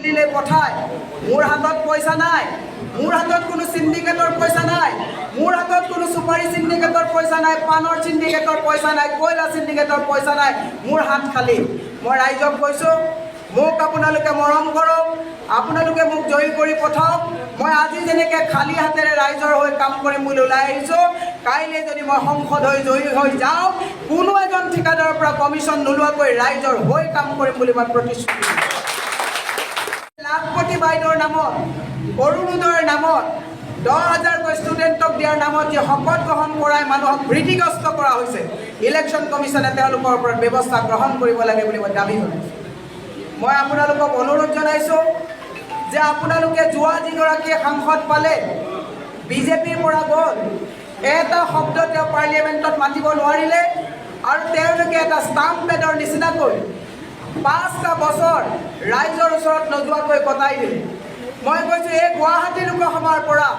দিল্লীলৈ পঠায় মোৰ হাতত পইচা নাই মোৰ হাতত কোনো সিন্ডিকেটৰ পইচা নাই মোৰ হাতত কোনো সুপাৰি সিন্ডিকেটৰ পইচা নাই পানৰ সিন্ডিকেটৰ পইচা নাই কয়লা সিন্ডিকেটৰ পইচা নাই মোৰ হাত খালি মই ৰাইজক কৈছোঁ মোক আপোনালোকে মৰম কৰক আপোনালোকে মোক জয়ী কৰি পঠাওক মই আজি যেনেকৈ খালী হাতেৰে ৰাইজৰ হৈ কাম কৰিম বুলি ওলাই আহিছোঁ কাইলৈ যদি মই সংসদ হৈ জয়ী হৈ যাওঁ কোনো এজন ঠিকাদাৰৰ পৰা কমিশ্যন নোলোৱাকৈ ৰাইজৰ হৈ কাম কৰিম বুলি মই প্ৰতিশ্ৰুতি লাখপতি বাইদেউৰ নামত অৰুণোদয়ৰ নামত 10,000কৈ ষ্টুডেণ্টক দিয়াৰ নামত যে শপত গ্ৰহণ কৰাই মানুহক ভীতিগ্ৰস্ত কৰা হৈছে ইলেকশ্যন কমিশ্যনে তেওঁলোকৰ ওপৰত ব্যৱস্থা গ্ৰহণ কৰিব লাগে বুলি মই দাবী কৰিছোঁ মই আপোনালোকক অনুৰোধ জনাইছোঁ যে আপোনালোকে যোৱা যিগৰাকীয়ে সাংসদ পালে বিজেপিৰ পৰা গ'ল এটা শব্দ তেওঁ পাৰ্লিয়ামেণ্টত মাতিব নোৱাৰিলে আৰু তেওঁলোকে এটা ষ্টাম্প পেডৰ নিচিনাকৈ 5টা বছৰ ৰাইজৰ ওচৰত নোযোৱাকৈ কটাই দিলে মই কৈছোঁ এই গুৱাহাটী লোকসভাৰ পৰা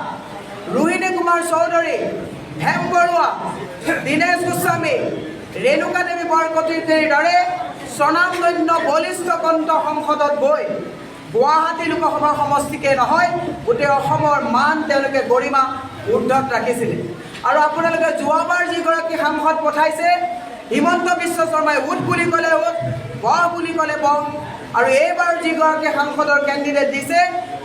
ৰোহিণী কুমাৰ চৌধুৰী হেম বৰুৱা দীনেশ গোস্বামী ৰেণুকা দেৱী বৰকটকীৰ দৰে স্বনামধন্য বলিষ্ঠ কণ্ঠ সংসদত গৈ গুৱাহাটী লোকসভা সমষ্টিকে নহয় গোটেই অসমৰ মান তেওঁলোকে গৰিমা ঊৰ্ধত ৰাখিছিলে আৰু আপোনালোকে যোৱাবাৰ যিগৰাকী সাংসদ পঠাইছে হিমন্ত বিশ্ব শৰ্মাই উঠ বুলি ক'লে উঠ বহ বুলি ক'লে বহ আৰু এইবাৰ যিগৰাকী সাংসদৰ কেণ্ডিডেট দিছে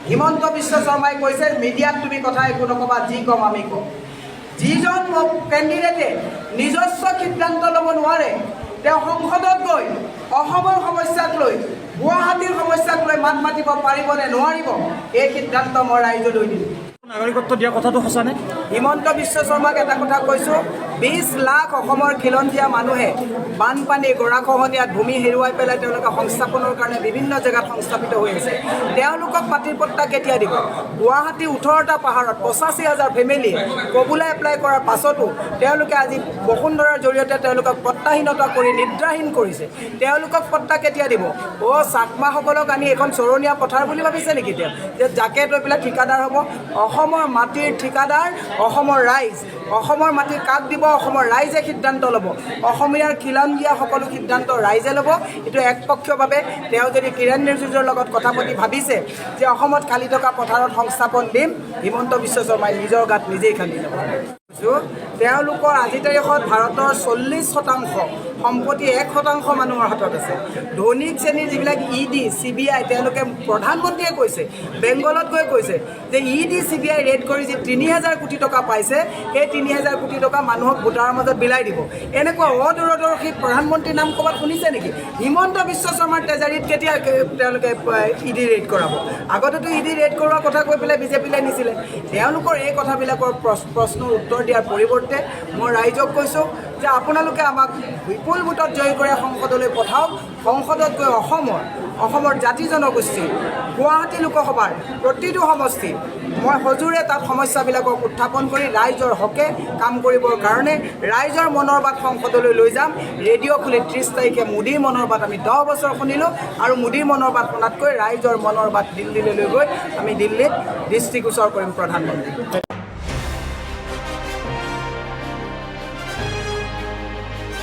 হিমন্ত বিশ্ব শৰ্মাই কৈছে মিডিয়াত তুমি কথা একো নক'বা যি ক'ম আমি ক'ম যিজন কেণ্ডিডেটে নিজস্ব সিদ্ধান্ত ল'ব নোৱাৰে তেওঁ সংসদত গৈ অসমৰ সমস্যাক লৈ গুৱাহাটীৰ সমস্যাক লৈ মাত মাতিব পাৰিব নে নোৱাৰিব এই সিদ্ধান্ত মই ৰাইজলৈ দিম নাগৰিকত্ব দিয়া কথাটো সঁচানে হিমন্ত বিশ্ব শৰ্মাক এটা কথা কৈছোঁ 20 লাখ অসমৰ খিলঞ্জীয়া মানুহে বানপানী গৰাখহনীয়াত ভূমি হেৰুৱাই পেলাই তেওঁলোকে সংস্থাপনৰ কাৰণে বিভিন্ন জেগাত সংস্থাপিত হৈ আছে তেওঁলোকক মাটিৰ পট্টা কেতিয়া দিব গুৱাহাটী 18টা পাহাৰত 85,000 ফেমিলিয়ে কবুলা এপ্লাই কৰাৰ পাছতো তেওঁলোকে আজি বসুন্ধৰাৰ জৰিয়তে তেওঁলোকক পট্টাহীনতা কৰি নিদ্ৰাহীন কৰিছে তেওঁলোকক পট্টা কেতিয়া দিব চাকমাসকলক আনি এখন চৰণীয়া পথাৰ বুলি ভাবিছে নেকি তেওঁ যে যাকে লৈ পেলাই ঠিকাদাৰ হ'ব অসমৰ মাটিৰ ঠিকাদাৰ অসমৰ ৰাইজ অসমৰ মাটি কাক দিব অসমৰ ৰাইজে সিদ্ধান্ত ল'ব অসমীয়াৰ খিলঞ্জীয়া সকলো সিদ্ধান্ত ৰাইজে ল'ব এইটো একপক্ষীয়ভাৱে তেওঁ যদি কিৰণ ৰিজিজুৰ লগত কথা পাতি ভাবিছে যে অসমত খালী থকা পথাৰত সংস্থাপন দিম হিমন্ত বিশ্ব শৰ্মাই নিজৰ গাত নিজেই খান্দি ল'ব তেওঁলোকৰ আজিৰ তাৰিখত ভাৰতৰ 40% সম্পত্তি 1% মানুহৰ হাতত আছে ধনিক শ্ৰেণীৰ যিবিলাক ED CBI তেওঁলোকে প্ৰধানমন্ত্ৰীয়ে কৈছে বেংগলত গৈ কৈছে যে ED CBI ৰেড কৰি যি 3,000 কোটি টকা পাইছে সেই 3,000 কোটি টকা মানুহক ভোটাৰৰ মাজত বিলাই দিব এনেকুৱা অদূৰদৰ্শী প্ৰধানমন্ত্ৰীৰ নাম ক'ৰবাত শুনিছে নেকি হিমন্ত বিশ্ব শৰ্মাৰ ট্ৰেজাৰীত কেতিয়া তেওঁলোকে ED ৰেড কৰাব আগতেতো ED ৰেড কৰোৱাৰ কথা কৈ পেলাই বিজেপিলৈ নিছিলে তেওঁলোকৰ এই কথাবিলাকৰ প্ৰশ্নৰ উত্তৰ দিয়াৰ পৰিৱৰ্তে মই ৰাইজক কৈছোঁ যে আপোনালোকে আমাক বিপুল ভোটত জয়ী কৰি সংসদলৈ পঠাওক সংসদত গৈ অসমৰ জাতি জনগোষ্ঠী গুৱাহাটী লোকসভাৰ প্ৰতিটো সমষ্টি মই সজোৰে তাত সমস্যাবিলাকক উত্থাপন কৰি ৰাইজৰ হকে কাম কৰিবৰ কাৰণে ৰাইজৰ মনৰ বাত সংসদলৈ লৈ যাম ৰেডিঅ' খুলি 30 তাৰিখে মোদীৰ মনৰ বাত আমি 10 বছৰ শুনিলোঁ আৰু মোদীৰ মনৰ বাত শুনাতকৈ ৰাইজৰ মনৰ বাত দিল্লীলৈ লৈ গৈ আমি দিল্লীত দৃষ্টিগোচৰ কৰিম প্ৰধানমন্ত্ৰী